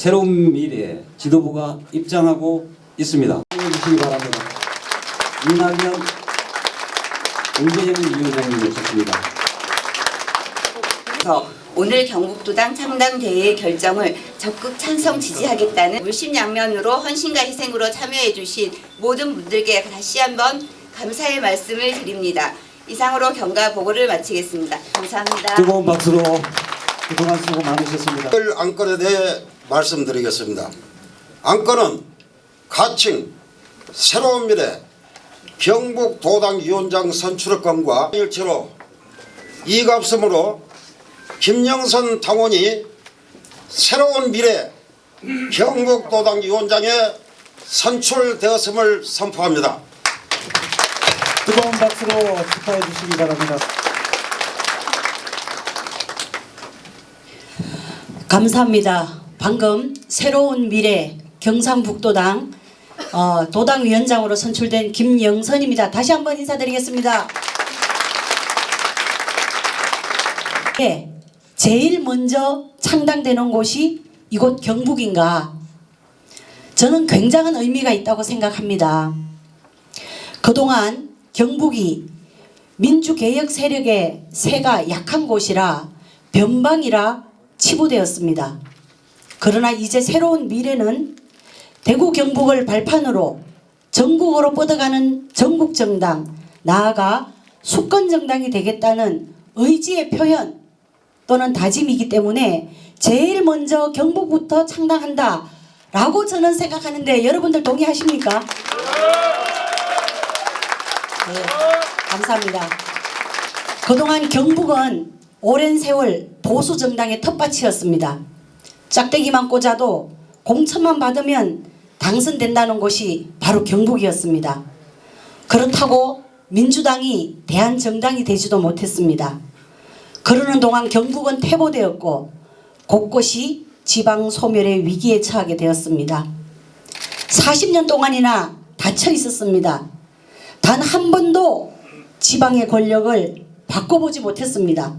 새로운 미래에 지도부가 입장하고 있습니다. 해주시기 바랍니다. 이낙연, 문재인 위원장님 모셨습니다. 오늘 경북도당 창당대회의 결정을 적극 찬성 지지하겠다는 물심양면으로 헌신과 희생으로 참여해 주신 모든 분들께 다시 한번 감사의 말씀을 드립니다. 이상으로 경과 보고를 마치겠습니다. 감사합니다. 뜨거운 박수로 그동안 수고 많으셨습니다. 안건에 대해 말씀드리겠습니다. 안건은 가칭 새로운 미래 경북도당위원장 선출건과 일체로 이갑섬으로 김영선 당원이 새로운 미래 경북도당위원장에 선출되었음을 선포합니다. 뜨거운 박수로 축하해 주시기 바랍니다. 감사합니다. 방금 새로운 미래 경상북도당 도당위원장으로 선출된 김영선입니다. 다시 한번 인사드리겠습니다. 네, 제일 먼저 창당되는 곳이 이곳 경북인가? 저는 굉장한 의미가 있다고 생각합니다. 그동안 경북이 민주개혁 세력의 세가 약한 곳이라 변방이라 치부되었습니다. 그러나 이제 새로운 미래는 대구 경북을 발판으로 전국으로 뻗어가는 전국정당, 나아가 수권정당이 되겠다는 의지의 표현 또는 다짐이기 때문에 제일 먼저 경북부터 창당한다 라고 저는 생각하는데 여러분들 동의하십니까? 네, 감사합니다. 그동안 경북은 오랜 세월 보수 정당의 텃밭이었습니다. 짝대기만 꽂아도 공천만 받으면 당선된다는 곳이 바로 경북이었습니다. 그렇다고 민주당이 대한정당이 되지도 못했습니다. 그러는 동안 경북은 퇴보되었고 곳곳이 지방 소멸의 위기에 처하게 되었습니다. 40년 동안이나 닫혀 있었습니다. 단 한 번도 지방의 권력을 바꿔보지 못했습니다.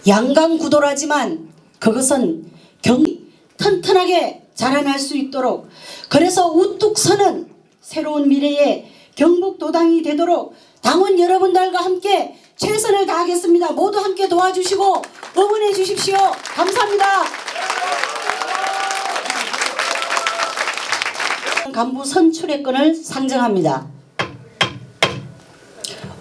양강구도라지만 그것은 경이 튼튼하게 자라날 수 있도록, 그래서 우뚝 서는 새로운 미래의 경북도당이 되도록 당원 여러분들과 함께 최선을 다하겠습니다. 모두 함께 도와주시고 응원해 주십시오. 감사합니다. 간부 선출의권을 상정합니다.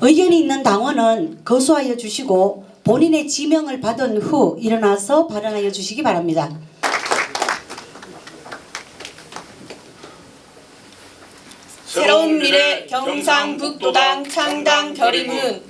의견이 있는 당원은 거수하여 주시고 본인의 지명을 받은 후 일어나서 발언하여 주시기 바랍니다. 새로운 미래 경상북도당 창당 결의문.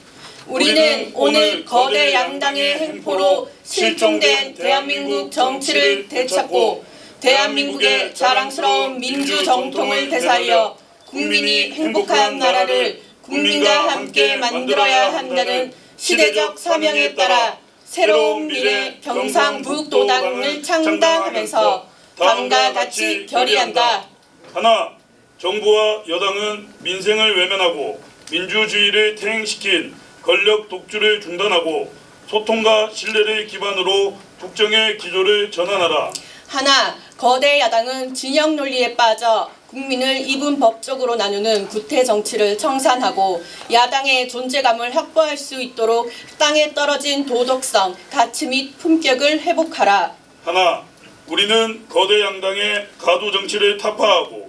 우리는 오늘 거대 양당의 행포로 실종된 대한민국 정치를 되찾고 대한민국의 자랑스러운 민주 정통을 되살려 국민이 행복한 나라를 국민과 함께 만들어야 한다는 시대적 사명에 따라 새로운 미래 경상북도당을 창당하면서 당과 같이 결의한다. 하나, 정부와 여당은 민생을 외면하고 민주주의를 퇴행시킨 권력 독주를 중단하고 소통과 신뢰를 기반으로 국정의 기조를 전환하라. 하나, 거대 야당은 진영 논리에 빠져 국민을 이분법적으로 나누는 구태 정치를 청산하고 야당의 존재감을 확보할 수 있도록 땅에 떨어진 도덕성, 가치 및 품격을 회복하라. 하나, 우리는 거대 양당의 가두 정치를 타파하고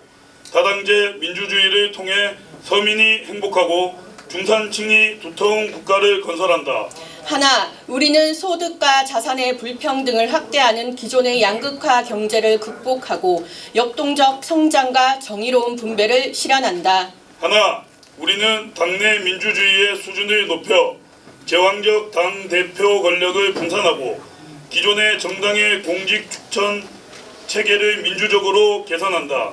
다당제 민주주의를 통해 서민이 행복하고 중산층이 두터운 국가를 건설한다. 하나, 우리는 소득과 자산의 불평등을 확대하는 기존의 양극화 경제를 극복하고 역동적 성장과 정의로운 분배를 실현한다. 하나, 우리는 당내 민주주의의 수준을 높여 제왕적 당대표 권력을 분산하고 기존의 정당의 공직 추천 체계를 민주적으로 개선한다.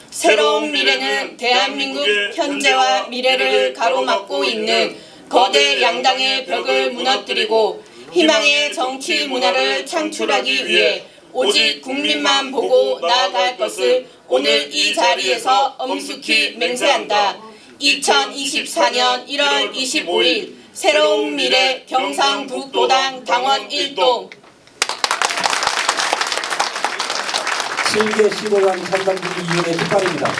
새로운 미래는 대한민국 현재와 미래를 가로막고 있는 거대 양당의 벽을 무너뜨리고 희망의 정치 문화를 창출하기 위해 오직 국민만 보고 나아갈 것을 오늘 이 자리에서 엄숙히 맹세한다. 2024년 1월 25일 새로운 미래 경상북도당 당원 1동. 17개 15강 창당준비위원회 깃발입니다.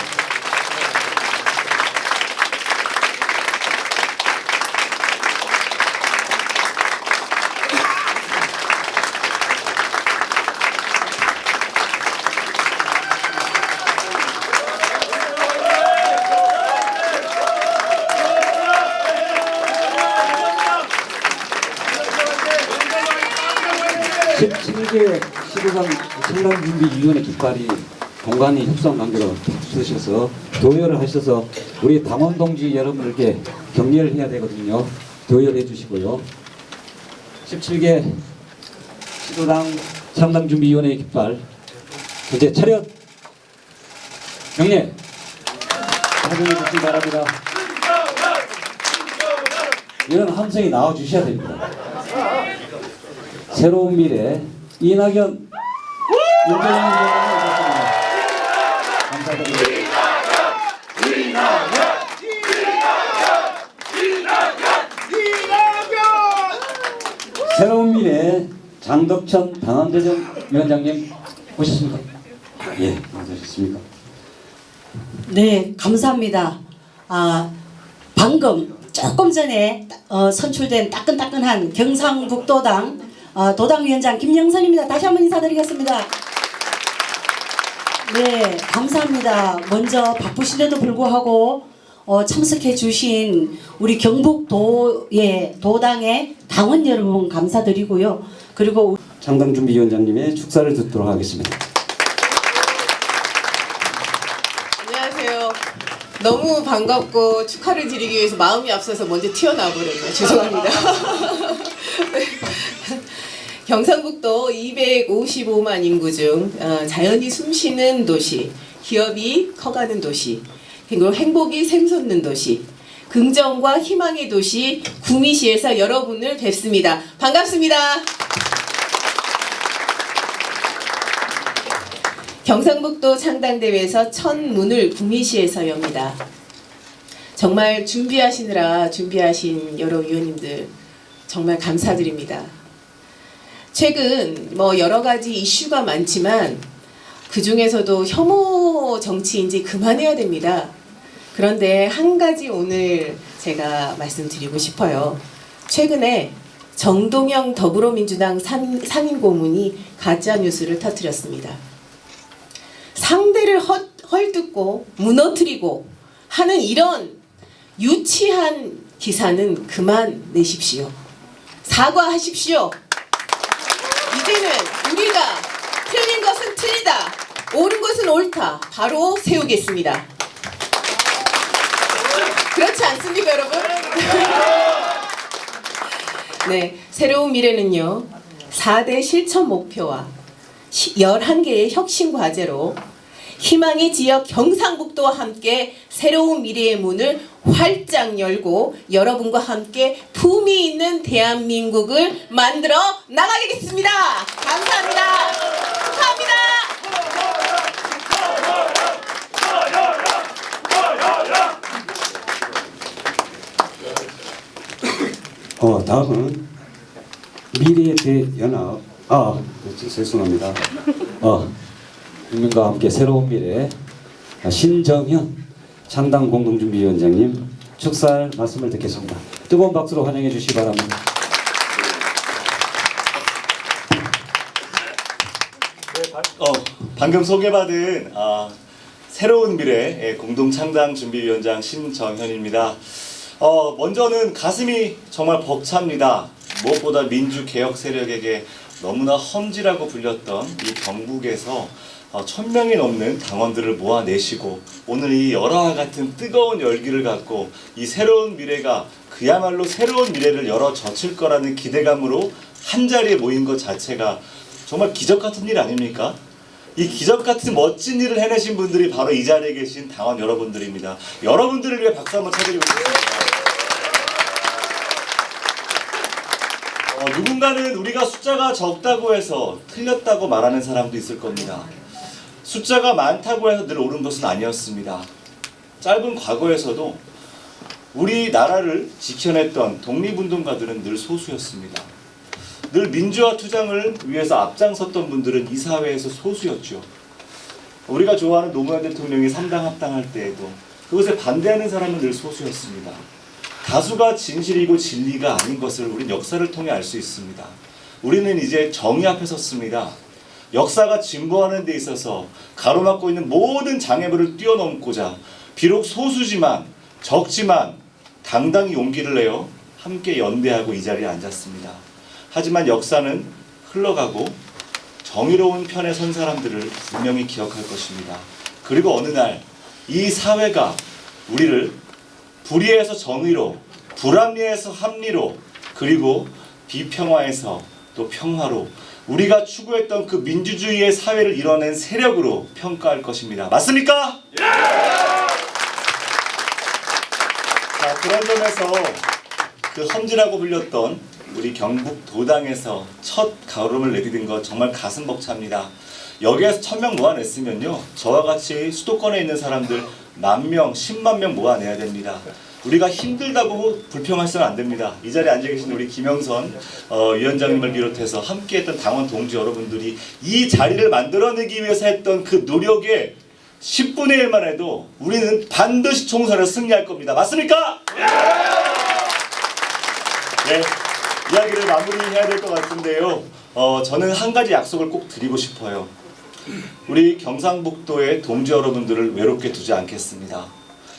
(17개) 15강 창당준비위원회 깃발이 공간이 협상 관계로 쓰셔서 도열을 하셔서 우리 당원 동지 여러분들께 격려를 해야 되거든요. 도열해 주시고요. 17개 15강 창당준비위원회 깃발 이제 차렷 경례 착용해 주시기 바랍니다. 이런 함성이 나와 주셔야 됩니다. 새로운 미래 이낙연 윤석열 위원장님 오셨습니다. 감사드립니다. 새로운 미래 장덕천 당헌재정위원장님 오셨습니까? 예, 맞으셨습니까? 네, 감사합니다. 방금 조금 전에 선출된 따끈따끈한 경상북도당 도당위원장 김영선입니다. 다시 한번 인사드리겠습니다. 네, 감사합니다. 먼저 바쁘신데도 불구하고 참석해 주신 우리 경북도의 도당의 당원 여러분 감사드리고요. 그리고 창당준비위원장님의 축사를 듣도록 하겠습니다. 안녕하세요. 너무 반갑고 축하를 드리기 위해서 마음이 앞서서 먼저 튀어나와 버렸네요. 죄송합니다. 경상북도 255만 인구 중 자연이 숨쉬는 도시, 기업이 커가는 도시, 그리고 행복이 샘솟는 도시, 긍정과 희망의 도시 구미시에서 여러분을 뵙습니다. 반갑습니다. 경상북도 창당대회에서 첫 문을 구미시에서 엽니다. 정말 준비하신 여러 위원님들 정말 감사드립니다. 최근 여러 가지 이슈가 많지만 그 중에서도 혐오 정치인지 그만해야 됩니다. 그런데 한 가지 오늘 제가 말씀드리고 싶어요. 최근에 정동영 더불어민주당 상임고문이 가짜뉴스를 터뜨렸습니다. 상대를 헐뜯고 무너뜨리고 하는 이런 유치한 기사는 그만 내십시오. 사과하십시오. 이제는 우리가 틀린 것은 틀리다, 옳은 것은 옳다 바로 세우겠습니다. 그렇지 않습니까, 여러분? 네, 새로운 미래는요 4대 실천 목표와 11개의 혁신 과제로 희망의 지역 경상북도와 함께 새로운 미래의 문을 활짝 열고 여러분과 함께 품위 있는 대한민국을 만들어 나가겠습니다. 감사합니다. 축하합니다. 다음은 미래의 대연합 죄송합니다. 국민과 함께 새로운 미래 신정현 창당 공동준비위원장님 축사할 말씀을 듣겠습니다. 뜨거운 박수로 환영해 주시기 바랍니다. 방금 소개받은 새로운 미래 공동창당준비위원장 신정현입니다. 먼저는 가슴이 정말 벅찹니다. 무엇보다 민주개혁 세력에게 너무나 험지라고 불렸던 이 경북에서 1000명이 넘는 당원들을 모아내시고 오늘 이 열화와 같은 뜨거운 열기를 갖고 이 새로운 미래가 그야말로 새로운 미래를 열어 젖힐 거라는 기대감으로 한자리에 모인 것 자체가 정말 기적 같은 일 아닙니까? 이 기적 같은 멋진 일을 해내신 분들이 바로 이 자리에 계신 당원 여러분들입니다. 여러분들을 위해 박수 한번 쳐드리고 싶습니다. 누군가는 우리가 숫자가 적다고 해서 틀렸다고 말하는 사람도 있을 겁니다. 숫자가 많다고 해서 늘 옳은 것은 아니었습니다. 짧은 과거에서도 우리나라를 지켜냈던 독립운동가들은 늘 소수였습니다. 늘 민주화 투쟁을 위해서 앞장섰던 분들은 이 사회에서 소수였죠. 우리가 좋아하는 노무현 대통령이 3당 합당할 때에도 그것에 반대하는 사람은 늘 소수였습니다. 다수가 진실이고 진리가 아닌 것을 우린 역사를 통해 알 수 있습니다. 우리는 이제 정의 앞에 섰습니다. 역사가 진보하는 데 있어서 가로막고 있는 모든 장애물을 뛰어넘고자 비록 소수지만 적지만 당당히 용기를 내어 함께 연대하고 이 자리에 앉았습니다. 하지만 역사는 흘러가고 정의로운 편에 선 사람들을 분명히 기억할 것입니다. 그리고 어느 날 이 사회가 우리를 불의에서 정의로, 불합리에서 합리로, 그리고 비평화에서 또 평화로 우리가 추구했던 그 민주주의의 사회를 이뤄낸 세력으로 평가할 것입니다. 맞습니까? 예! 자, 그런 점에서 그 험지라고 불렸던 우리 경북 도당에서 첫 가름을 내디딘 것 정말 가슴 벅찹니다. 여기에서 1000명 모아냈으면요, 저와 같이 수도권에 있는 사람들 10,000명, 10만 명 모아내야 됩니다. 우리가 힘들다고 불평하시면 안 됩니다. 이 자리에 앉아 계신 우리 김영선 위원장님을 비롯해서 함께했던 당원 동지 여러분들이 이 자리를 만들어내기 위해서 했던 그 노력의 10분의 1만 해도 우리는 반드시 총선을 승리할 겁니다. 맞습니까? 네, 이야기를 마무리해야 될 것 같은데요. 저는 한 가지 약속을 꼭 드리고 싶어요. 우리 경상북도의 동지 여러분들을 외롭게 두지 않겠습니다.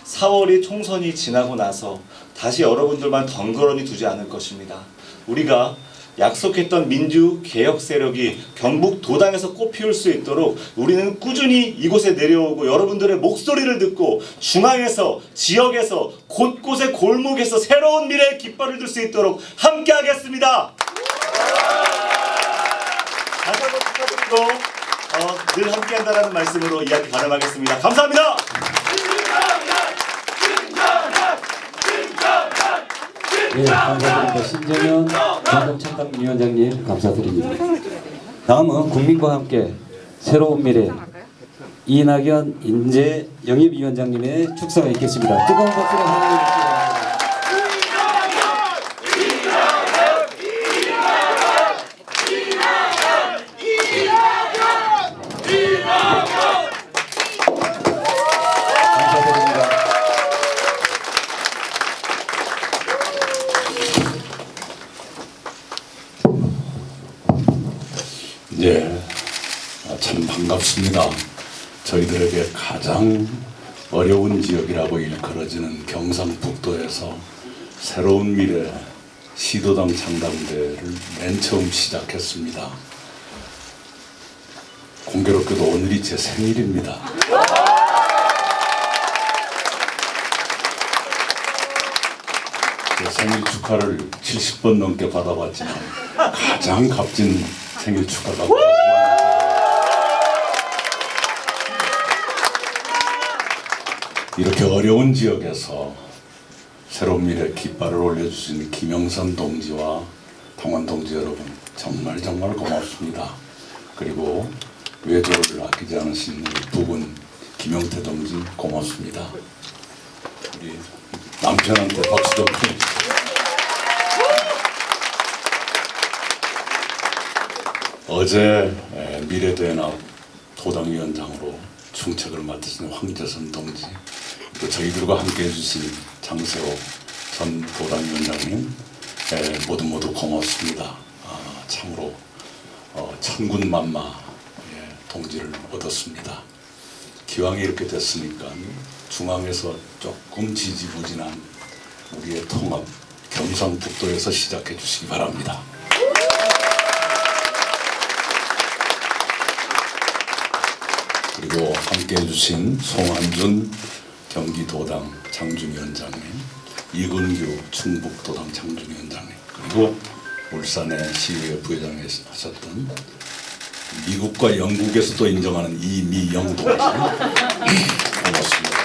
4월이 총선이 지나고 나서 다시 여러분들만 덩그러니 두지 않을 것입니다. 우리가 약속했던 민주개혁 세력이 경북 도당에서 꽃피울 수 있도록 우리는 꾸준히 이곳에 내려오고 여러분들의 목소리를 듣고 중앙에서, 지역에서, 곳곳의 골목에서 새로운 미래의 깃발을 들 수 있도록 함께하겠습니다. 다시 한번 축하드리고 늘 함께한다는 말씀으로 이야기 가름하겠습니다. 감사합니다. 예, 감사드립니다. 신정현 공동창당위원장님 감사드립니다. 다음은 국민과 함께 새로운 미래 이낙연 인재영입위원장님의 축사가 있겠습니다. 뜨거운 박수로 환영해 주시기 바랍니다. 네, 참 반갑습니다. 저희들에게 가장 어려운 지역이라고 일컬어지는 경상북도에서 새로운 미래 시도당 창당대회를 맨 처음 시작했습니다. 공교롭게도 오늘이 제 생일입니다. 제 생일 축하를 70번 넘게 받아봤지만 가장 값진 생일 축하가 이렇게 어려운 지역에서 새로운 미래 깃발을 올려주신 김영선 동지와 당원 동지 여러분 정말 고맙습니다. 그리고 외조를 아끼지 않으신 두 분 김영태 동지 고맙습니다. 우리 남편한테 박수 좀 주세요. 어제 미래대연합 도당위원장으로 중책을 맡으신 황재선 동지, 또 저희들과 함께 해주신 장세호 전 도당위원장님 모두 고맙습니다. 참으로 천군만마 동지를 얻었습니다. 기왕이 이렇게 됐으니까 중앙에서 조금 지지부진한 우리의 통합 경상북도에서 시작해 주시기 바랍니다. 그리고 함께 해주신 송한준 경기도당 장준위원장님, 이근규 충북도당 장준위원장님, 그리고 울산의 시의회 부회장 하셨던 미국과 영국에서도 인정하는 이미영 동지 고맙습니다.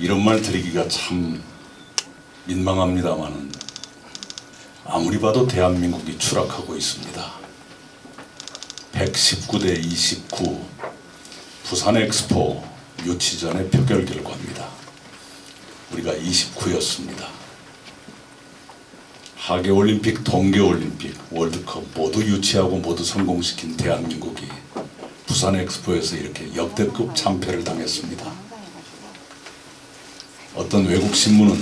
이런 말 드리기가 참 민망합니다마는 아무리 봐도 대한민국이 추락하고 있습니다. 119대 29 부산 엑스포 유치 전의 표결 결과입니다. 우리가 29였습니다. 하계올림픽, 동계올림픽, 월드컵 모두 유치하고 모두 성공시킨 대한민국이 부산 엑스포에서 이렇게 역대급 참패를 당했습니다. 어떤 외국 신문은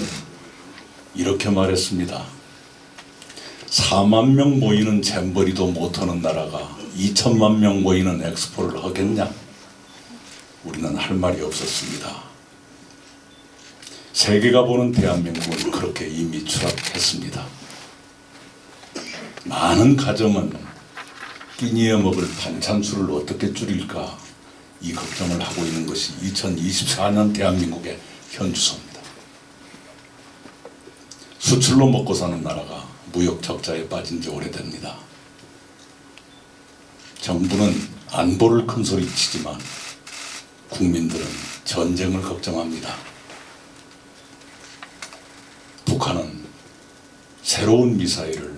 이렇게 말했습니다. 4만 명 모이는 잼버리도 못하는 나라가 2천만 명 모이는 엑스포를 하겠냐? 우리는 할 말이 없었습니다. 세계가 보는 대한민국은 그렇게 이미 추락했습니다. 많은 가정은 끼니에 먹을 반찬수를 어떻게 줄일까 이 걱정을 하고 있는 것이 2024년 대한민국의 현주소입니다. 수출로 먹고 사는 나라가 무역 적자에 빠진 지 오래됩니다. 정부는 안보를 큰소리치지만 국민들은 전쟁을 걱정합니다. 북한은 새로운 미사일을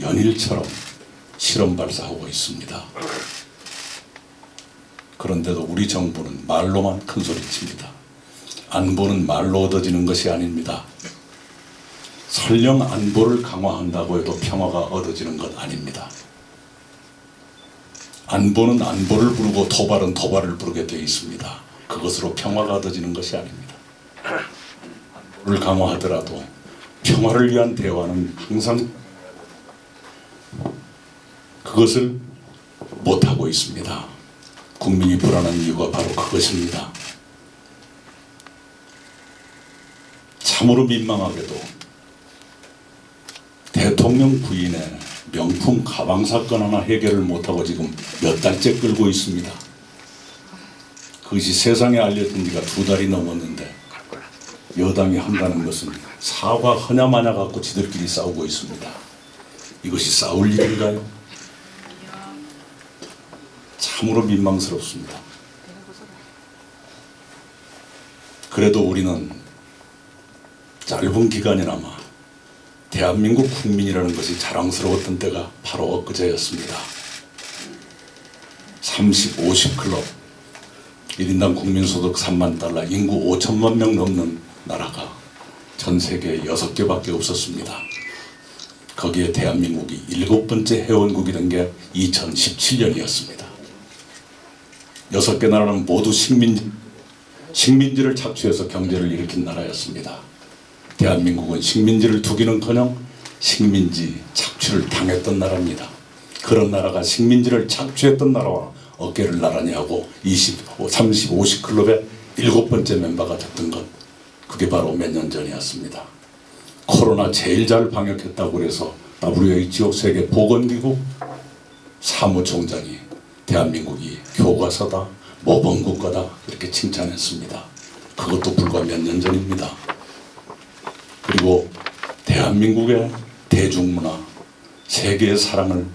연일처럼 실험 발사하고 있습니다. 그런데도 우리 정부는 말로만 큰소리칩니다. 안보는 말로 얻어지는 것이 아닙니다. 설령 안보를 강화한다고 해도 평화가 얻어지는 것 아닙니다. 안보는 안보를 부르고 도발은 도발을 부르게 되어 있습니다. 그것으로 평화가 얻어지는 것이 아닙니다. 안보를 강화하더라도 평화를 위한 대화는 항상 그것을 못하고 있습니다. 국민이 불안한 이유가 바로 그것입니다. 참으로 민망하게도 대통령 부인의 명품 가방 사건 하나 해결을 못하고 지금 몇 달째 끌고 있습니다. 그것이 세상에 알려진 지가 2달이 넘었는데 여당이 한다는 것은 사과 허냐마냐 갖고 지들끼리 싸우고 있습니다. 이것이 싸울 일인가요? 참으로 민망스럽습니다. 그래도 우리는 짧은 기간이나마 대한민국 국민이라는 것이 자랑스러웠던 때가 바로 엊그제였습니다. 30, 50클럽 1인당 국민소득 3만 달러, 인구 5천만 명 넘는 나라가 전 세계에 6개밖에 없었습니다. 거기에 대한민국이 7번째 회원국이 된 게 2017년이었습니다. 6개 나라는 모두 식민지를 착취해서 경제를 일으킨 나라였습니다. 대한민국은 식민지를 두기는커녕 식민지 착취를 당했던 나라입니다. 그런 나라가 식민지를 착취했던 나라와 어깨를 나란히 하고 20, 30, 50클럽의 7번째 멤버가 됐던 것, 그게 바로 몇 년 전이었습니다. 코로나 제일 잘 방역했다고 그래서 WHO 세계보건기구 사무총장이 대한민국이 교과서다, 모범국가다 이렇게 칭찬했습니다. 그것도 불과 몇 년 전입니다. 그리고 대한민국의 대중문화, 세계의 사랑을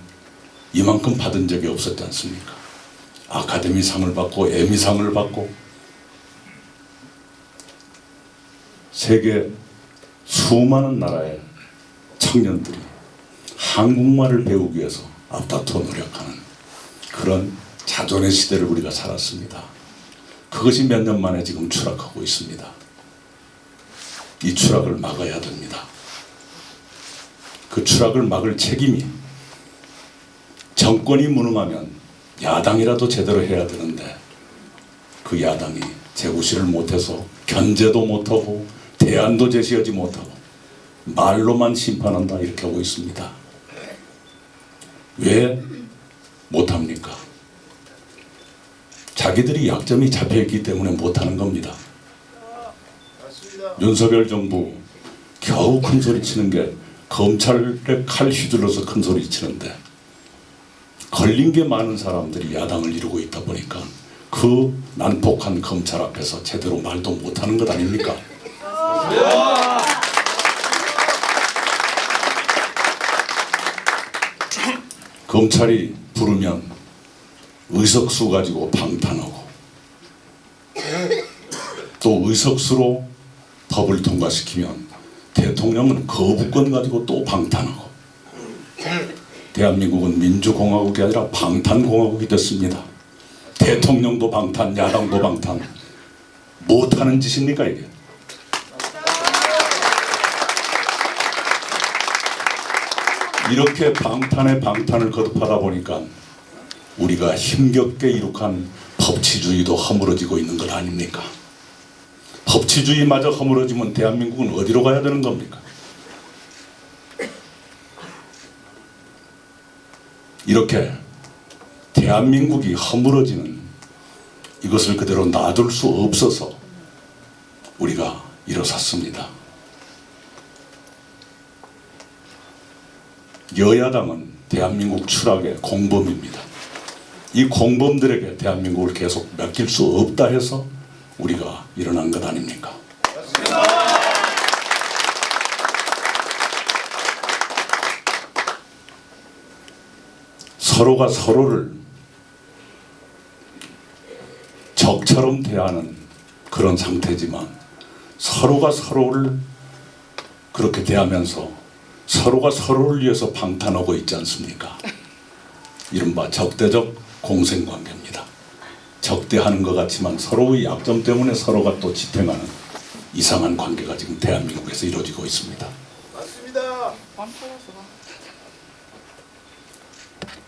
이만큼 받은 적이 없었지 않습니까? 아카데미상을 받고 에미상을 받고 세계 수많은 나라의 청년들이 한국말을 배우기 위해서 앞다투어 노력하는 그런 자존의 시대를 우리가 살았습니다. 그것이 몇 년 만에 지금 추락하고 있습니다. 이 추락을 막아야 됩니다. 그 추락을 막을 책임이 정권이 무능하면 야당이라도 제대로 해야 되는데 그 야당이 제구실을 못해서 견제도 못하고 대안도 제시하지 못하고 말로만 심판한다 이렇게 하고 있습니다. 왜 못합니까? 자기들이 약점이 잡혀있기 때문에 못하는 겁니다. 윤석열 정부 겨우 큰소리치는 게 검찰의 칼 휘둘러서 큰소리치는데 걸린 게 많은 사람들이 야당을 이루고 있다 보니까 그 난폭한 검찰 앞에서 제대로 말도 못하는 것 아닙니까? 검찰이 부르면 의석수 가지고 방탄하고 또 의석수로 법을 통과시키면 대통령은 거부권 가지고 또 방탄하고 대한민국은 민주공화국이 아니라 방탄공화국이 됐습니다. 대통령도 방탄, 야당도 방탄. 못하는 짓입니까 이게? 이렇게 방탄에 방탄을 거듭하다 보니까 우리가 힘겹게 이룩한 법치주의도 허물어지고 있는 것 아닙니까? 법치주의마저 허물어지면 대한민국은 어디로 가야 되는 겁니까? 이렇게 대한민국이 허물어지는 이것을 그대로 놔둘 수 없어서 우리가 일어섰습니다. 여야당은 대한민국 추락의 공범입니다. 이 공범들에게 대한민국을 계속 맡길 수 없다 해서 우리가 일어난 것 아닙니까? 서로가 서로를 적처럼 대하는 그런 상태지만 서로가 서로를 그렇게 대하면서 서로가 서로를 위해서 방탄하고 있지 않습니까? 이른바 적대적 공생관계입니다. 적대하는 것 같지만 서로의 약점 때문에 서로가 또 지탱하는 이상한 관계가 지금 대한민국에서 이루어지고 있습니다. 맞습니다.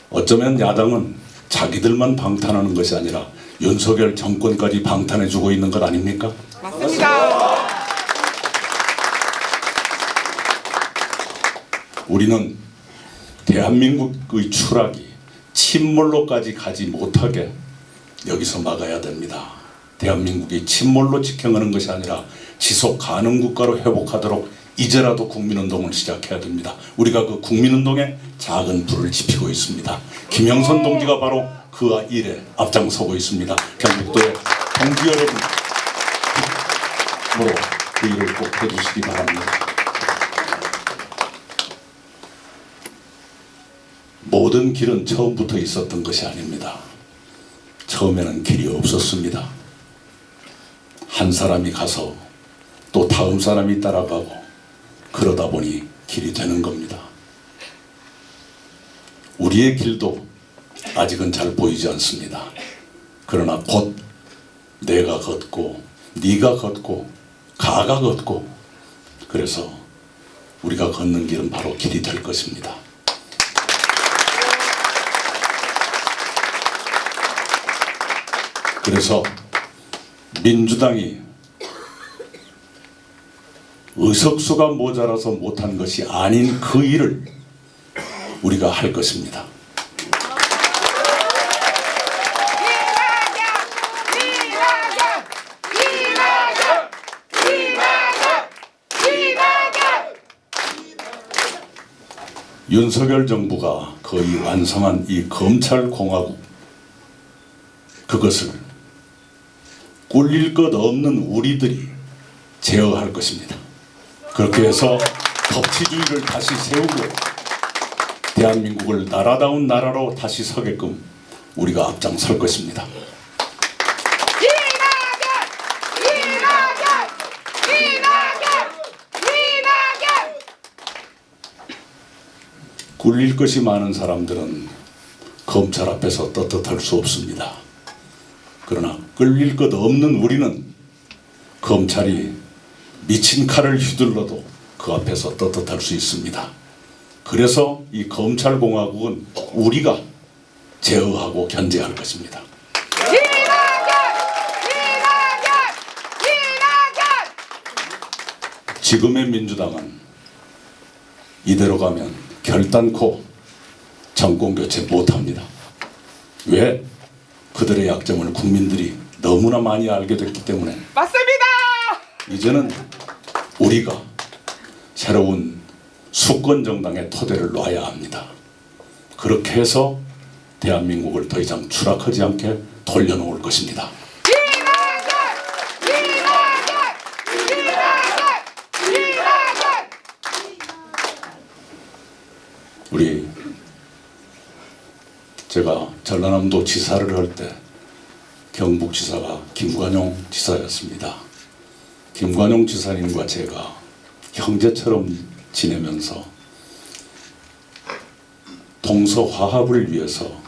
어쩌면 야당은 자기들만 방탄하는 것이 아니라 윤석열 정권까지 방탄해주고 있는 것 아닙니까? 맞습니다. 우리는 대한민국의 추락이 침몰로까지 가지 못하게 여기서 막아야 됩니다. 대한민국이 침몰로 직행하는 것이 아니라 지속 가능 국가로 회복하도록 이제라도 국민운동을 시작해야 됩니다. 우리가 그 국민운동에 작은 불을 지피고 있습니다. 김영선 동지가 바로 그 일에 앞장서고 있습니다. 경북도의 동지 여러분, 그 일을 꼭 해주시기 바랍니다. 모든 길은 처음부터 있었던 것이 아닙니다. 처음에는 길이 없었습니다. 한 사람이 가서 또 다음 사람이 따라가고 그러다 보니 길이 되는 겁니다. 우리의 길도 아직은 잘 보이지 않습니다. 그러나 곧 내가 걷고 네가 걷고 가가 걷고 그래서 우리가 걷는 길은 바로 길이 될 것입니다. 그래서 민주당이 의석수가 모자라서 못한 것이 아닌 그 일을 우리가 할 것입니다. 윤석열 정부가 거의 완성한 이 검찰공화국, 그것을 꿀릴 것 없는 우리들이 제어할 것입니다. 그렇게 해서 법치주의를 다시 세우고 대한민국을 나라다운 나라로 다시 서게끔 우리가 앞장설 것입니다. 꿀릴 것이 많은 사람들은 검찰 앞에서 떳떳할 수 없습니다. 그러나 끌릴 것 없는 우리는 검찰이 미친 칼을 휘둘러도 그 앞에서 떳떳할 수 있습니다. 그래서 이 검찰공화국은 우리가 제어하고 견제할 것입니다. 지금의 민주당은 이대로 가면 결단코 정권교체 못합니다. 왜? 그들의 약점을 국민들이 너무나 많이 알게 됐기 때문에 맞습니다. 이제는 우리가 새로운 수권정당의 토대를 놔야 합니다. 그렇게 해서 대한민국을 더 이상 추락하지 않게 돌려놓을 것입니다. 우리 제가 전라남도 지사를 할 때 경북지사가 김관용 지사였습니다. 김관용 지사님과 제가 형제처럼 지내면서 동서화합을 위해서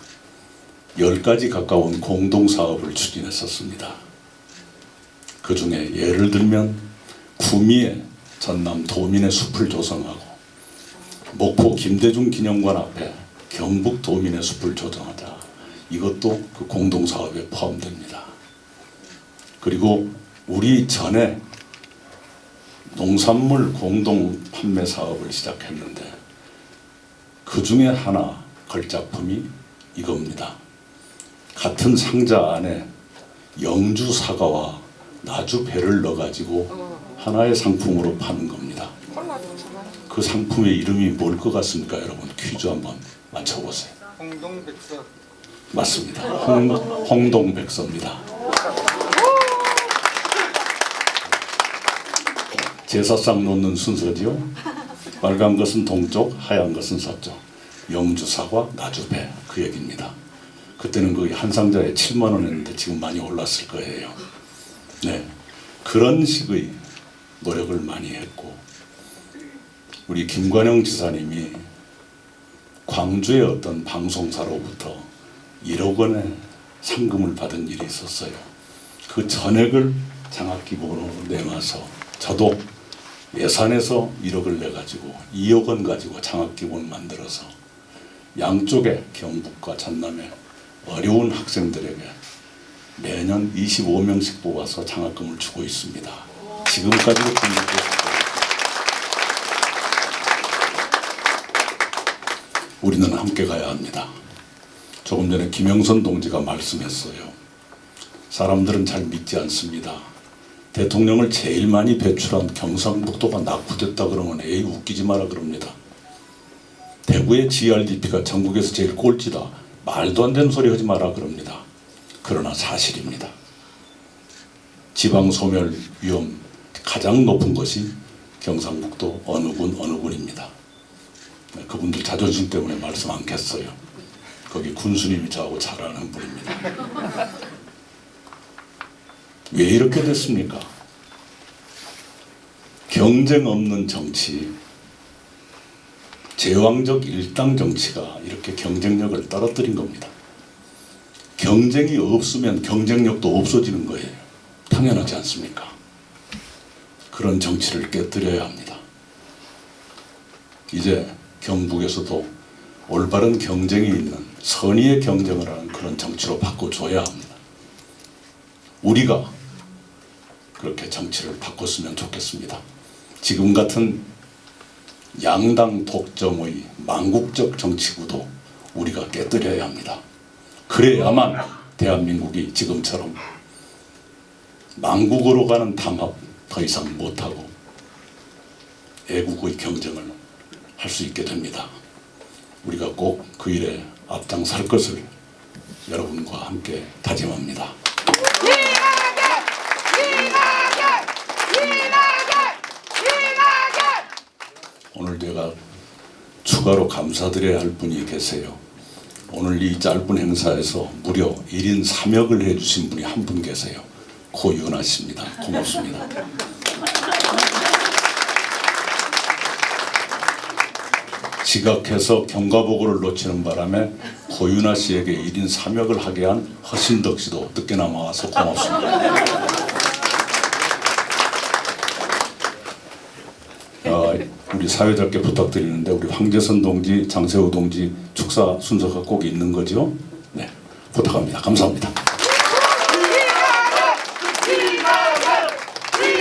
10가지 가까운 공동사업을 추진했었습니다. 그 중에 예를 들면 구미에 전남 도민의 숲을 조성하고 목포 김대중 기념관 앞에 경북 도민의 숲을 조성하자. 이것도 그 공동사업에 포함됩니다. 그리고 우리 전에 농산물 공동 판매 사업을 시작했는데 그 중에 하나 걸작품이 이겁니다. 같은 상자 안에 영주 사과와 나주 배를 넣어가지고 하나의 상품으로 파는 겁니다. 그 상품의 이름이 뭘 것 같습니까, 여러분? 퀴즈 한번 맞춰보세요. 홍동백서. 맞습니다. 홍동백서입니다. 제사상 놓는 순서지요. 빨간 것은 동쪽, 하얀 것은 서쪽. 영주사과, 나주배, 그 얘기입니다. 그때는 거의 한 상자에 7만 원 했는데 지금 많이 올랐을 거예요. 네, 그런 식의 노력을 많이 했고, 우리 김관영 지사님이 광주의 어떤 방송사로부터 1억 원의 상금을 받은 일이 있었어요. 그 전액을 장학기금으로 내놔서 저도 예산에서 1억을 내가지고 2억 원 가지고 장학기금을 만들어서 양쪽에 경북과 전남에 어려운 학생들에게 매년 25명씩 뽑아서 장학금을 주고 있습니다. 지금까지도 공부하고 있습니다. 우리는 함께 가야 합니다. 조금 전에 김영선 동지가 말씀했어요. 사람들은 잘 믿지 않습니다. 대통령을 제일 많이 배출한 경상북도가 낙후됐다 그러면 에이 웃기지 마라 그럽니다. 대구의 GRDP가 전국에서 제일 꼴찌다. 말도 안 되는 소리 하지 마라 그럽니다. 그러나 사실입니다. 지방소멸 위험 가장 높은 것이 경상북도 어느 군입니다. 그분들 자존심 때문에 말씀 않겠어요. 거기 군수님이 저하고 잘 아는 분입니다. 왜 이렇게 됐습니까? 경쟁 없는 정치, 제왕적 일당 정치가 이렇게 경쟁력을 떨어뜨린 겁니다. 경쟁이 없으면 경쟁력도 없어지는 거예요. 당연하지 않습니까? 그런 정치를 깨뜨려야 합니다. 이제 경북에서도 올바른 경쟁이 있는 선의의 경쟁을 하는 그런 정치로 바꿔줘야 합니다. 우리가 그렇게 정치를 바꿨으면 좋겠습니다. 지금 같은 양당 독점의 망국적 정치구도 우리가 깨뜨려야 합니다. 그래야만 대한민국이 지금처럼 망국으로 가는 담합 더 이상 못하고 애국의 경쟁을 할 수 있게 됩니다. 우리가 꼭 그 일에 앞장설 것을 여러분과 함께 다짐합니다. 오늘 제가 추가로 감사드려야 할 분이 계세요. 오늘 이 짧은 행사에서 무려 1인 3역을 해주신 분이 한 분 계세요. 고윤아 씨입니다. 고맙습니다. 지각해서 경과보고를 놓치는 바람에 고윤아 씨에게 1인 3역을 하게 한 허신덕 씨도 늦게나마 와서 고맙습니다. 우리 사회자께 부탁드리는데 우리 황재선 동지, 장세우 동지 축사 순서가 꼭 있는 거죠? 네, 부탁합니다. 감사합니다.